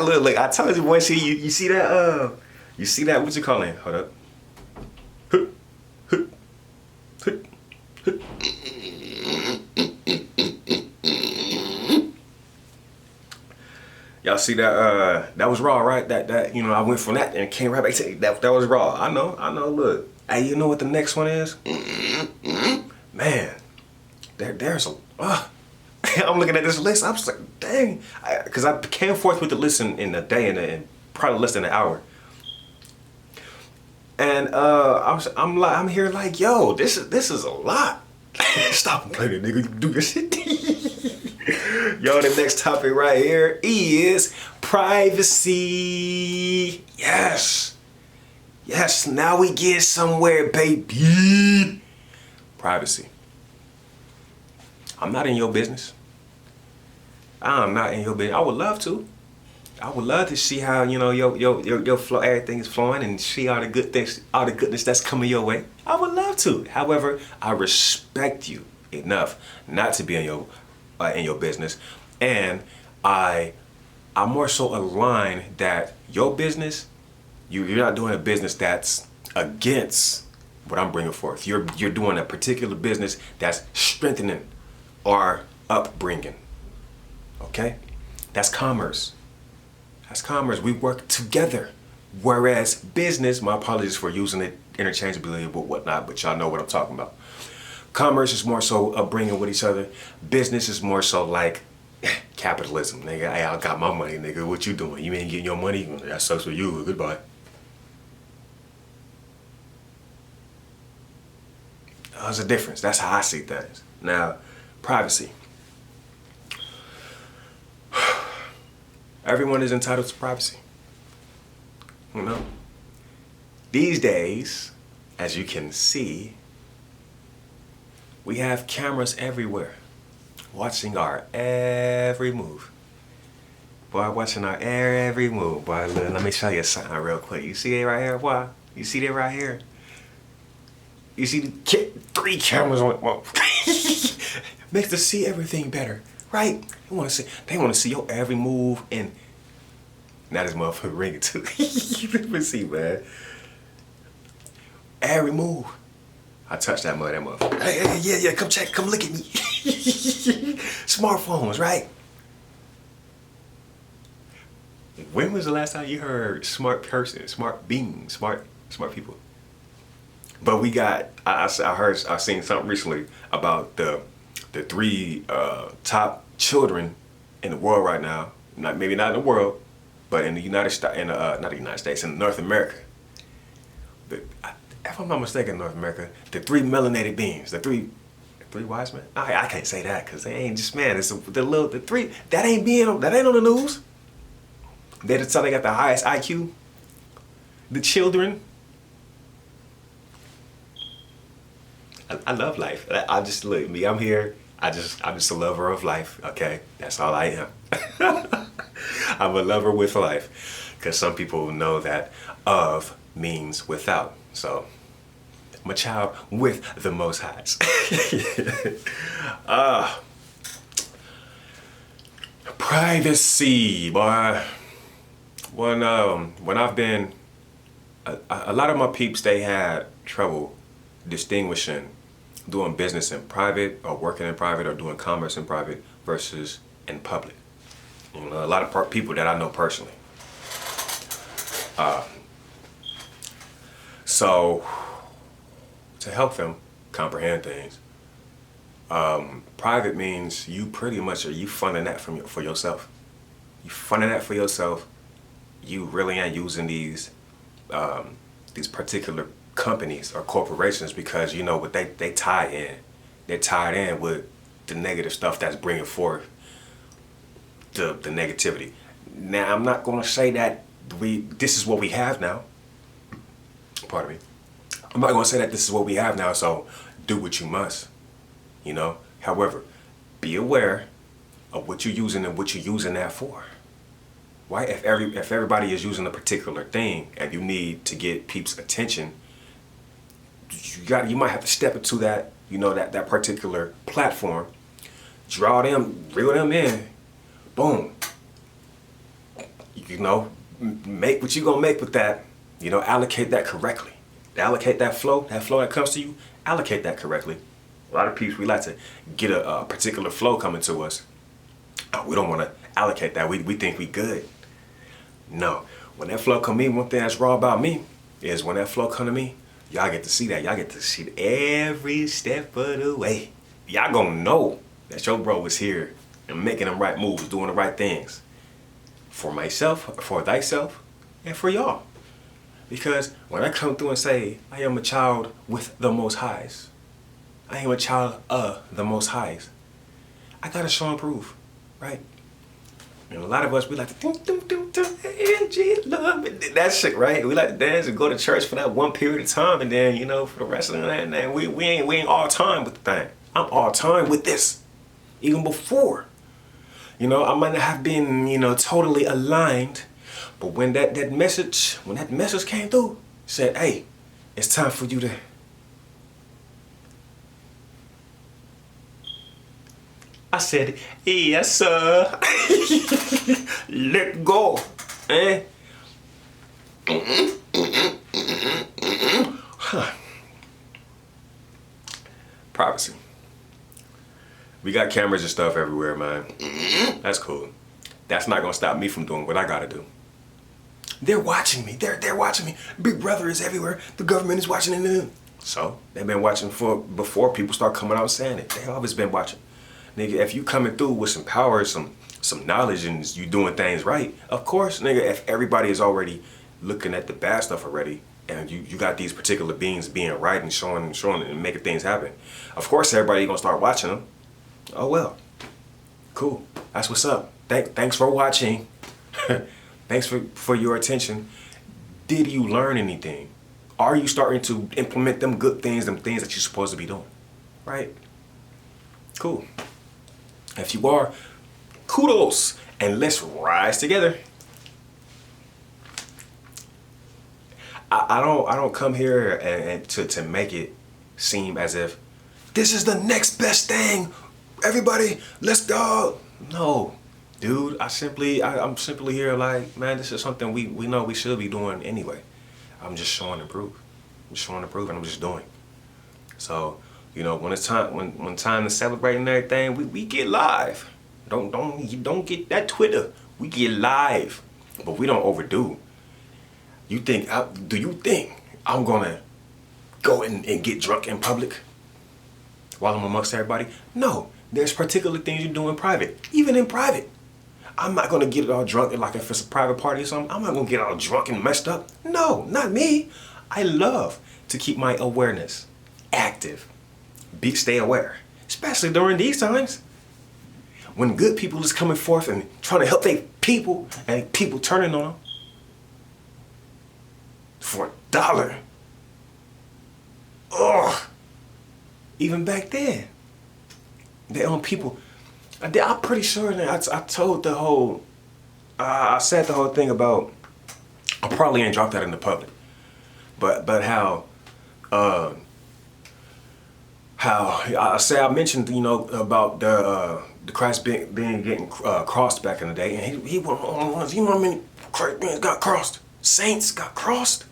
Look, I told you, boy, you see that, what you calling it? Hold up. Y'all see that, that was raw, right? That, you know, I went from that and came right back to that was raw. I know, look. Hey, you know what the next one is? Man, there's a, I'm looking at this list, I'm just like, dang. Because I came forth with the list in a day and probably less than an hour. And I'm here like, yo, this is a lot. Stop and play that, nigga. You do your shit. Yo, the next topic right here is privacy. Yes. Yes, now we get somewhere, baby. Privacy. I'm not in your business. I'm not in your business. I would love to. I would love to see how, you know, your flow, everything is flowing, and see all the good things, all the goodness that's coming your way. I would love to. However, I respect you enough not to be in your business, and I'm more so aligned that your business, you're not doing a business that's against what I'm bringing forth. You're doing a particular business that's strengthening our upbringing. Okay, that's commerce. That's commerce. We work together. Whereas business, my apologies for using it interchangeably but whatnot, but y'all know what I'm talking about. Commerce is more so upbringing with each other. Business is more so like capitalism, nigga. Hey, I got my money, nigga. What you doing? You ain't getting your money? That sucks for you. Goodbye. There's a difference. That's how I see things. Now, privacy. Everyone is entitled to privacy. You know? These days, as you can see, we have cameras everywhere, watching our every move. Boy, watching our every move. Boy, let me show you something real quick. You see it right here, boy? You see that right here? You see the 3 cameras on it? Well, makes to see everything better, right? They want to see your every move, and now this motherfucker ringing too. Let me see, man. Every move. I touched that motherfucker. Hey, yeah, come check, come look at me. Smartphones, right? When was the last time you heard smart person, smart beings, smart people? But we got, I seen something recently about the 3 top children in the world right now. Maybe not in the world, but in the United States, not the United States, in North America. If I'm not mistaken, North America, the 3 melanated beings, the three wise men. I can't say that because they ain't just, man. It's the 3 that ain't on the news. They got the highest IQ. The children. I love life. I just look me. I'm here. I'm just a lover of life. Okay, that's all I am. I'm a lover with life, because some people know that of means without. So I'm a child with the Most Highs. Privacy, boy. When I've been, a lot of my peeps, they had trouble distinguishing doing business in private, or working in private, or doing commerce in private versus in public. You know, a lot of people that I know personally. So to help them comprehend things, private means you pretty much you funding that for yourself. You funding that for yourself. You really ain't using these particular companies or corporations, because you know what they tie in. They're tied in with the negative stuff that's bringing forth the negativity. Now, I'm not going to say that this is what we have now. Pardon me. I'm not going to say that this is what we have now, so do what you must, you know. However, be aware of what you're using and what you're using that for. Right? If everybody is using a particular thing and you need to get peeps' attention, you might have to step into that, you know, that particular platform, reel them in, boom. you know, make what you gonna make with that. You know, allocate that correctly. Allocate that flow that comes to you, allocate that correctly. A lot of people, we like to get a particular flow coming to us. We don't want to allocate that. We think we good. No. When that flow come to me, one thing that's raw about me is when that flow come to me, y'all get to see that. Y'all get to see it every step of the way. Y'all gonna know that your bro was here and making them right moves, doing the right things. For myself, for thyself, and for y'all. Because when I come through and say, I am a child with the Most Highs, I am a child of the Most Highs, I gotta show and prove, right? And a lot of us, we like to love it. That shit, right? We like to dance and go to church for that one period of time, and then, you know, for the rest of the night, and we ain't all time with the thing. I'm all time with this, even before. You know, I might not have been, you know, totally aligned, but when that message came through, said, hey, it's time for you to. I said, yes, sir. Let go. Eh? Privacy. We got cameras and stuff everywhere, man. That's cool. That's not gonna stop me from doing what I gotta do. They're watching me. They're watching me. Big Brother is everywhere. The government is watching it. So they've been watching before people start coming out saying it. They've always been watching. Nigga, if you coming through with some power, some knowledge, and you doing things right, of course, nigga, if everybody is already looking at the bad stuff already, and you got these particular beings being right and showing and making things happen, of course everybody gonna start watching them. Oh well, cool. That's what's up. Thanks for watching. Thanks for your attention. Did you learn anything? Are you starting to implement them good things, them things that you're supposed to be doing? Right? Cool. If you are, kudos, and let's rise together. I don't come here and to make it seem as if this is the next best thing. Everybody, let's go. No, dude. I'm simply here like, man, this is something we know we should be doing anyway. I'm just showing and prove. I'm showing and prove, and I'm just doing. So, you know, when it's time, when time to celebrate and everything, we get live. Don't get that Twitter. We get live, but we don't overdo. Do you think I'm gonna go and get drunk in public while I'm amongst everybody? No, there's particular things you do in private. Even in private, I'm not gonna get it all drunk. Like if it's a private party or something, I'm not gonna get all drunk and messed up. No, not me. I love to keep my awareness active. Stay aware, especially during these times when good people is coming forth and trying to help their people, and people turning on them for $1. Ugh. Even back then, their own people. I'm pretty sure that I told the whole, I said the whole thing about, I probably ain't dropped that in the public, but how I mentioned, you know, about the Christ being getting crossed back in the day, and he wasn't the only ones. You know how many Christ beings got crossed? Saints got crossed.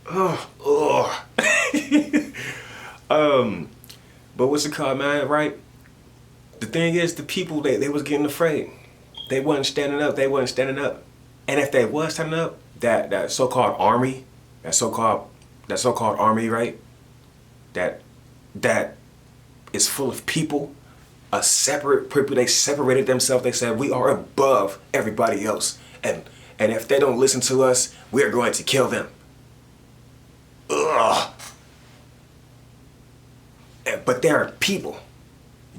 But what's it called, man? Right? The thing is, the people they was getting afraid. They wasn't standing up. And if they was standing up, that so-called army, that so-called army, right? That is full of people, a separate people. They separated themselves. They said, we are above everybody else, and if they don't listen to us, we are going to kill them. Ugh. But there are people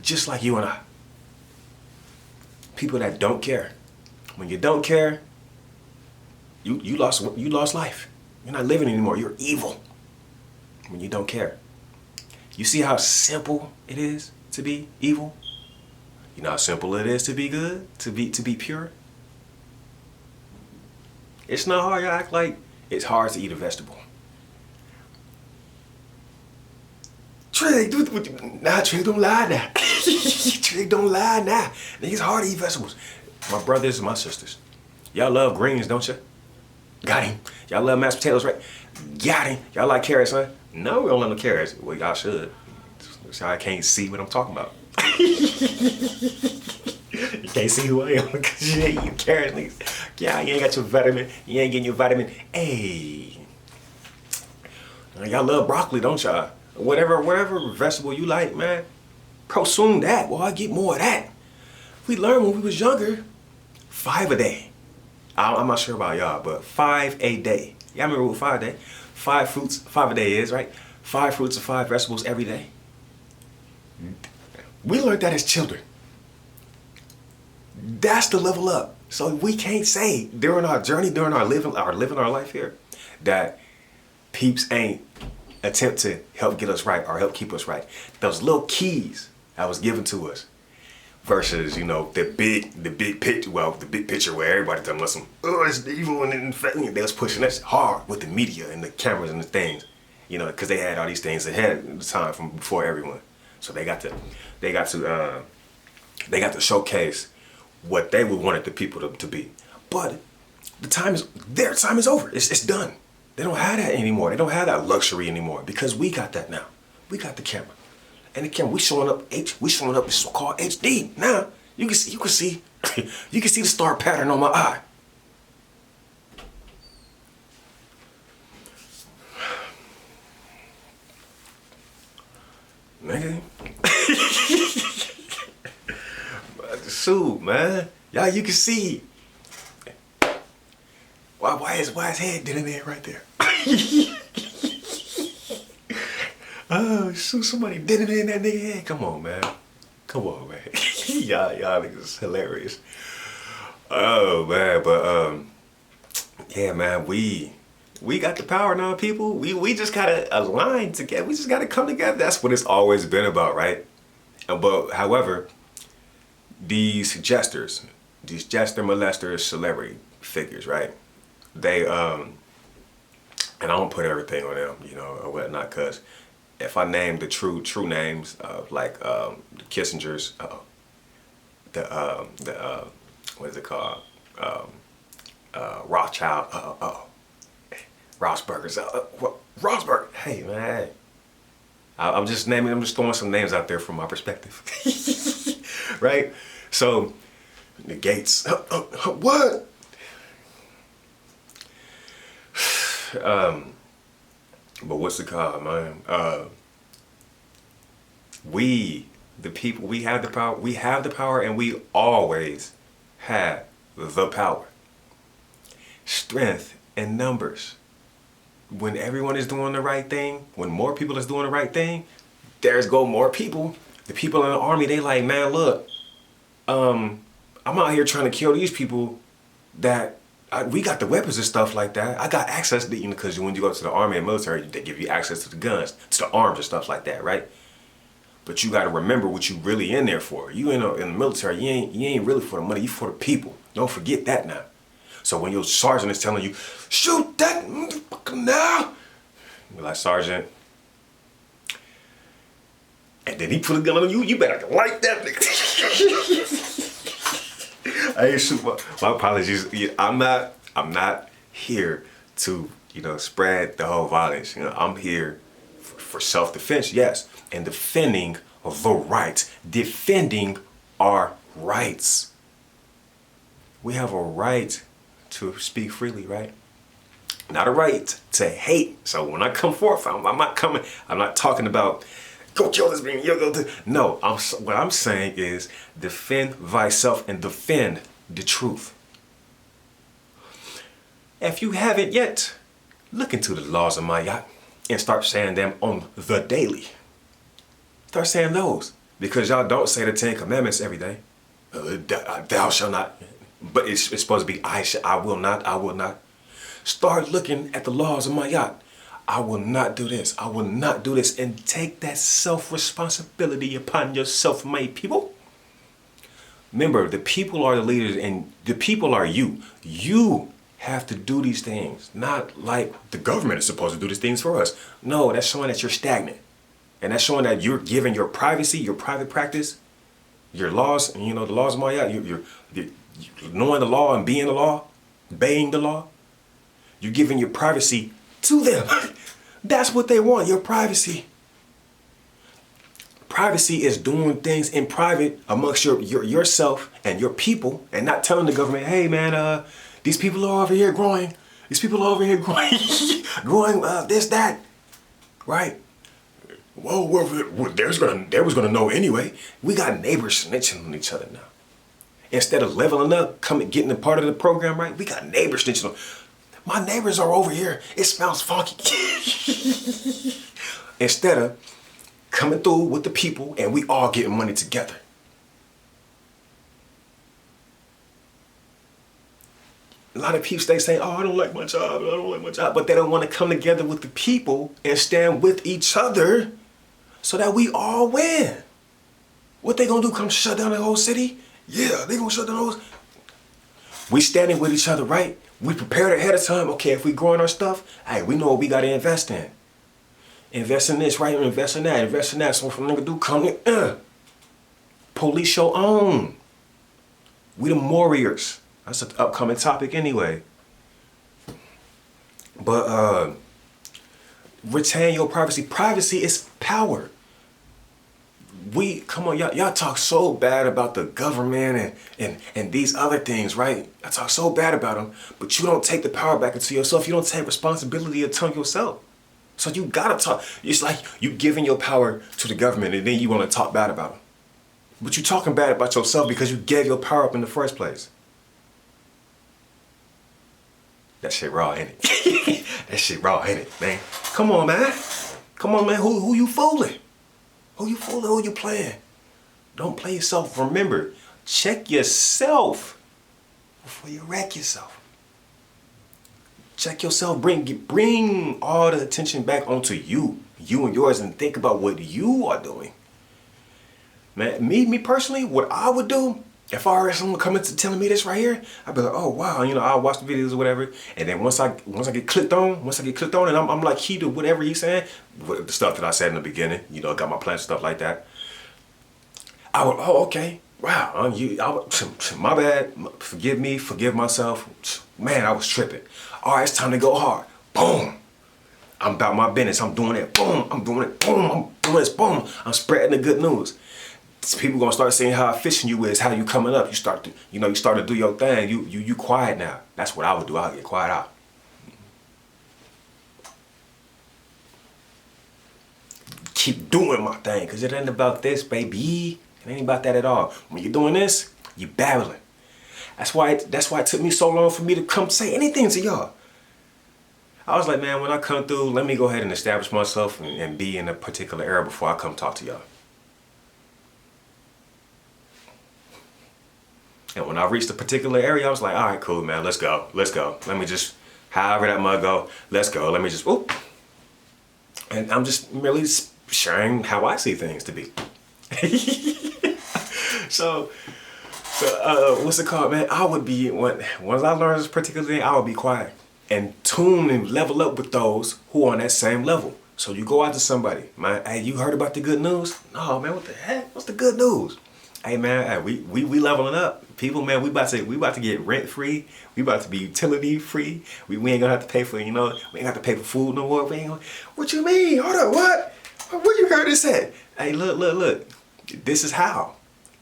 just like you and I. People that don't care. When you don't care, you lost life. You're not living anymore. You're evil. When you don't care. You see how simple it is to be evil? You know how simple it is to be good, to be pure? It's not hard to act like it's hard to eat a vegetable. Trig, don't lie now. Trig, don't lie now. It's hard to eat vegetables. My brothers and my sisters, Y'all love greens, don't you? Got him. Y'all love mashed potatoes, right? Got him. Y'all like carrots, huh? No, we don't love no carrots. Well, y'all should. So I can't see what I'm talking about. You can't see who I am because you ain't eating carrots, niggas. Yeah, you ain't got your vitamin. You ain't getting your vitamin A. Y'all love broccoli, don't y'all? Whatever vegetable you like, man. Consume that. Well, I get more of that. We learned when we was younger. 5 a day. I'm not sure about y'all, but 5 a day. Y'all remember what 5 a day? 5 fruits, 5 a day is, right? 5 fruits and 5 vegetables every day. We learned that as children. That's the level up. So we can't say during our journey, during our living our life here, that peeps ain't attempt to help get us right or help keep us right. Those little keys that was given to us versus, you know, the big picture, the big picture where everybody telling us some, oh, it's evil, and they was pushing us hard with the media and the cameras and the things, you know, because they had all these things ahead of the time from before everyone. So they got to showcase what they would wanted the people to be. But their time is over. It's done. They don't have that anymore. They don't have that luxury anymore because we got that now. We got the camera. And the camera, we showing up so-called HD. Now, you can see the star pattern on my eye. Nigga. Shoot, man. Y'all, you can see. Why is head dead in there right there? Oh, shoot, somebody did it in that nigga head. Come on, man. y'all niggas is hilarious. Oh, man, but, yeah, man, we got the power now, people. We just gotta align together. We just gotta come together. That's what it's always been about, right? But, however, these jester molesters, celebrity figures, right? They, and I don't put everything on them, you know, or whatnot, because if I name the true names of like the Kissingers, what is it called? Rothschild, Rossburgers, Rossberg. Hey man, I'm just throwing some names out there from my perspective, right? So the Gates, what? But what's it called, man? We, the people, we have the power. We have the power, and we always have the power. Strength in numbers. When everyone is doing the right thing, when more people is doing the right thing, there's go more people. The people in the army, they like, man, look, I'm out here trying to kill these people that we got the weapons and stuff like that. I got access to, you know, because when you go to the army and military, they give you access to the guns, to the arms and stuff like that, right? But you got to remember what you really in there for. You in the military, you ain't really for the money. You for the people. Don't forget that now. So when your sergeant is telling you, shoot that motherfucker now, you're like, Sergeant. And then he put a gun on you. You better like that nigga. I ain't shoot. My apologies. I'm not here to, you know, spread the whole violence. You know, I'm here for self-defense, yes, and defending the rights, defending our rights. We have a right to speak freely, right? Not a right to hate. So when I come forth, I'm not talking about go kill this being. No, what I'm saying is defend thyself and defend the truth. If you haven't yet, look into the laws of my yacht and start saying them on the daily. Start saying those, because y'all don't say the 10 Commandments every day. Thou shalt not. But it's supposed to be I will not. Start looking at the laws of my yacht. I will not do this. I will not do this. And take that self-responsibility upon yourself, my people. Remember, the people are the leaders and the people are you. You have to do these things. Not like the government is supposed to do these things for us. No, that's showing that you're stagnant. And that's showing that you're giving your privacy, your private practice, your laws, and you know, the laws of my yacht. You're knowing the law and being the law. obeying the law. You're giving your privacy to them. That's what they want, your privacy. Privacy is doing things in private amongst yourself and your people, and not telling the government, hey man, these people are over here growing. These people are over here growing, growing this, that, right? Well, they was gonna know anyway. We got neighbors snitching on each other now. Instead of leveling up, getting a part of the program, right? We got neighbors snitching on. My neighbors are over here. It smells funky. Instead of coming through with the people and we all getting money together. A lot of people, they say, oh, I don't like my job, I don't like my job. But they don't want to come together with the people and stand with each other so that we all win. What they gonna do, come shut down the whole city? Yeah, they gonna shut down the whole... We standing with each other, right? We prepared ahead of time. Okay, if we growing our stuff, hey, we know what we gotta invest in. Invest in this, right? Invest in that, invest in that. So if a nigga do come in, police your own. We the warriors. That's an upcoming topic anyway. But retain your privacy. Privacy is power. Come on, y'all talk so bad about the government and these other things, right? I talk so bad about them, but you don't take the power back into yourself. You don't take responsibility to tell yourself. So you gotta talk. It's like you giving your power to the government and then you wanna talk bad about them. But you talking bad about yourself because you gave your power up in the first place. That shit raw, ain't it? That shit raw, ain't it, man? Come on, man. Come on, man. Who you fooling? Who you fooling? Who you playing? Don't play yourself. Remember, check yourself before you wreck yourself. Check yourself. Bring all the attention back onto you and yours, and think about what you are doing. Man, me personally, what I would do if I heard someone coming to telling me this right here, I'd be like, oh wow, I'll watch the videos or whatever, and then once I get clicked on, and I'm like key to whatever he's saying, the stuff that I said in the beginning, got my plans, stuff like that. I would, oh okay, wow, my bad, forgive me, forgive myself, man, I was tripping. All right, it's time to go hard. Boom. I'm about my business. I'm doing it. Boom. I'm doing it. Boom. I'm doing this. Boom. I'm spreading the good news. People gonna start seeing how efficient you is, how you coming up. You start to do your thing. You quiet now. That's what I would do. I'll get quiet out. Keep doing my thing, cause it ain't about this, baby. It ain't about that at all. When you're doing this, you babbling. That's why it took me so long for me to come say anything to y'all. I was like, man, when I come through, let me go ahead and establish myself and be in a particular era before I come talk to y'all. And when I reached a particular area, I was like, all right, cool, man, let's go. Let me just, however that might go, let's go. Let me just, whoop. And I'm just merely sharing how I see things to be. So what's it called, man? I would be, once I learned this particular thing, I would be quiet and tune and level up with those who are on that same level. So you go out to somebody, man, hey, you heard about the good news? No, man, what the heck? What's the good news? Hey, man, hey, we leveling up. People, man, we about to get rent free. We about to be utility free. We ain't gonna have to pay for, we ain't gonna have to pay for food no more. What you mean? Hold up, what? Where you heard this at? Hey, look. This is how.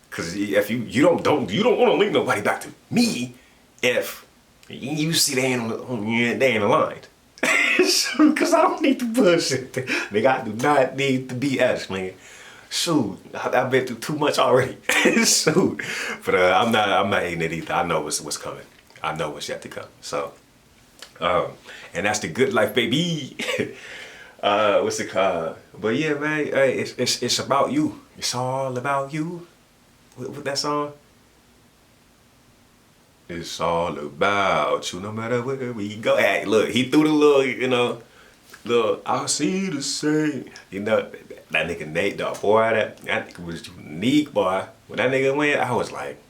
Cause if you don't want to link nobody back to me if you see they ain't aligned. Cause I don't need the bullshit. Nigga, I do not need the BS, nigga. Shoot, I've been through too much already. Shoot, but I'm not hating it either. I know what's coming. I know what's yet to come. So, and that's the good life, baby. What's it called? But yeah, man, hey, it's about you. It's all about you. What that song? It's all about you, no matter where we go. Hey, look, he threw the little, look, I see the same. That nigga Nate, dog, boy, that nigga was unique, boy. When that nigga went, I was like,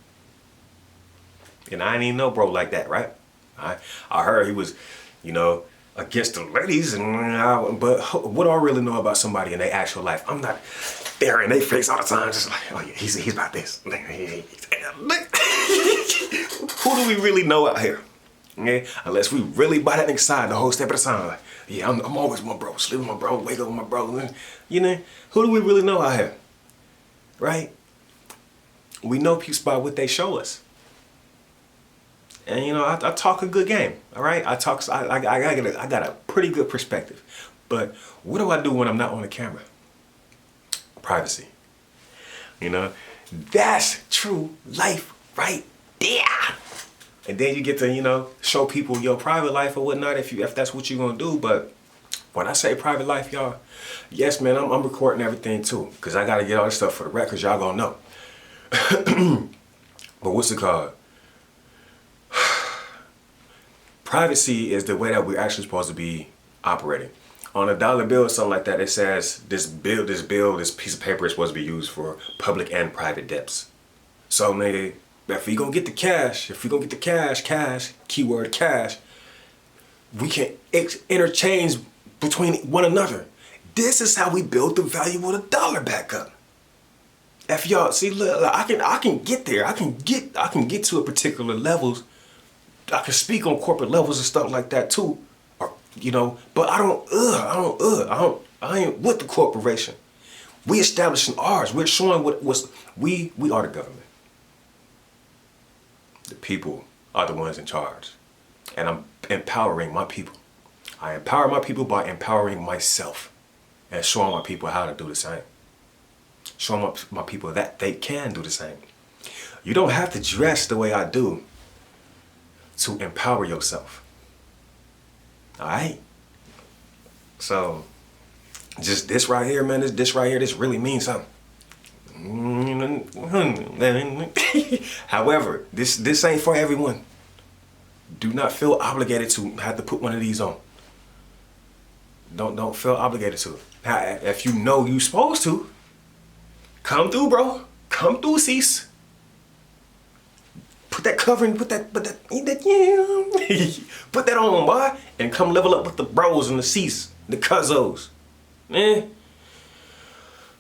and I didn't even know bro like that, right? I heard he was, against the ladies, but what do I really know about somebody in their actual life? I'm not there in their face all the time, just like, oh yeah, he's about this. Who do we really know out here? Okay? Unless we really buy that nigga side the whole step at a time. Like, yeah, I'm always with my bro, sleep with my bro, wake up with my bro. You know, who do we really know out here? Right? We know people by what they show us. And you know, I talk a good game, all right? I got a pretty good perspective. But what do I do when I'm not on the camera? Privacy. You know, that's true life right there. And then you get to, you know, show people your private life or whatnot if that's what you're gonna do. But when I say private life, y'all, yes, man, I'm recording everything too, because I gotta get all this stuff for the records, y'all gonna know. But what's it called? Privacy is the way that we're actually supposed to be operating. On a dollar bill or something like that, it says this piece of paper is supposed to be used for public and private debts. So nigga, if we gonna get the cash, cash, keyword cash, we can interchange between one another. This is how we build the value of the dollar back up. If y'all see, look, I can get there. I can get to a particular levels. I can speak on corporate levels and stuff like that too, or you know. But I ain't with the corporation. We establishing ours. We're showing we are the government. The people are the ones in charge, and I'm empowering my people. I empower my people by empowering myself, and showing my people how to do the same. Showing my people that they can do the same. You don't have to dress the way I do to empower yourself. All right? So, just this right here, man, this right here, this really means something. However, this ain't for everyone. Do not feel obligated to have to put one of these on. Don't feel obligated to. Now, if you know you supposed to, come through, bro. Come through, cease. Put that covering, put that on, boy, and come level up with the bros and the cease, the cuzzos, man.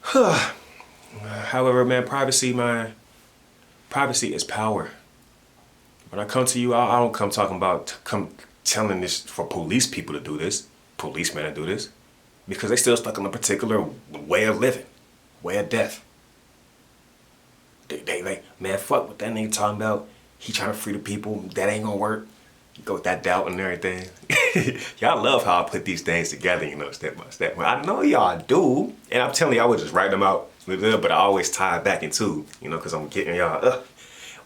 However, man, privacy is power. When I come to you, I don't come talking about telling this for police people to do this, policemen to do this, because they still stuck in a particular way of living, way of death. They like, man, fuck what that nigga talking about. He trying to free the people. That ain't gonna work. You go with that doubt and everything. Y'all love how I put these things together, you know, step by step. I know y'all do. And I'm telling you, I would just write them out, but I always tie it back into, you know, because I'm getting y'all,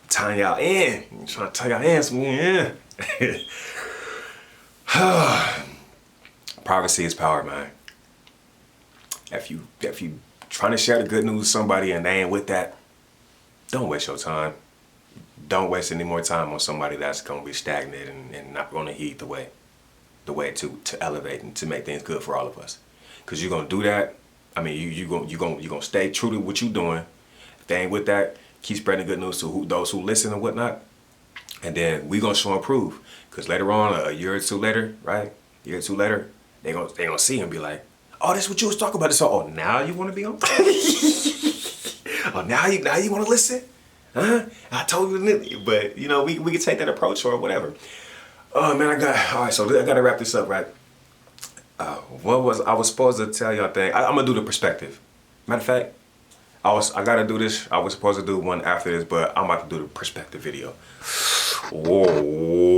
tying y'all in. I'm trying to tie y'all in some, yeah. Privacy is power, man. If you trying to share the good news with somebody and they ain't with that, don't waste your time. Don't waste any more time on somebody that's gonna be stagnant and not gonna heed the way to elevate and to make things good for all of us. Cause you're gonna do that. I mean, you gonna stay true to what you're doing. If they ain't with that, keep spreading good news to those who listen and whatnot. And then we gonna show and prove. Cause later on, a year or two later, right? A year or two later, they gonna see and be like, oh, this is what you was talking about. So, oh, now you wanna be on? Oh, now you wanna listen? Huh? I told you, but you know, we can take that approach or whatever. Oh man, all right, so I gotta wrap this up, right? I was supposed to tell y'all thing. I'm gonna do the perspective. Matter of fact, I gotta do this. I was supposed to do one after this, but I'm about to do the perspective video. Whoa.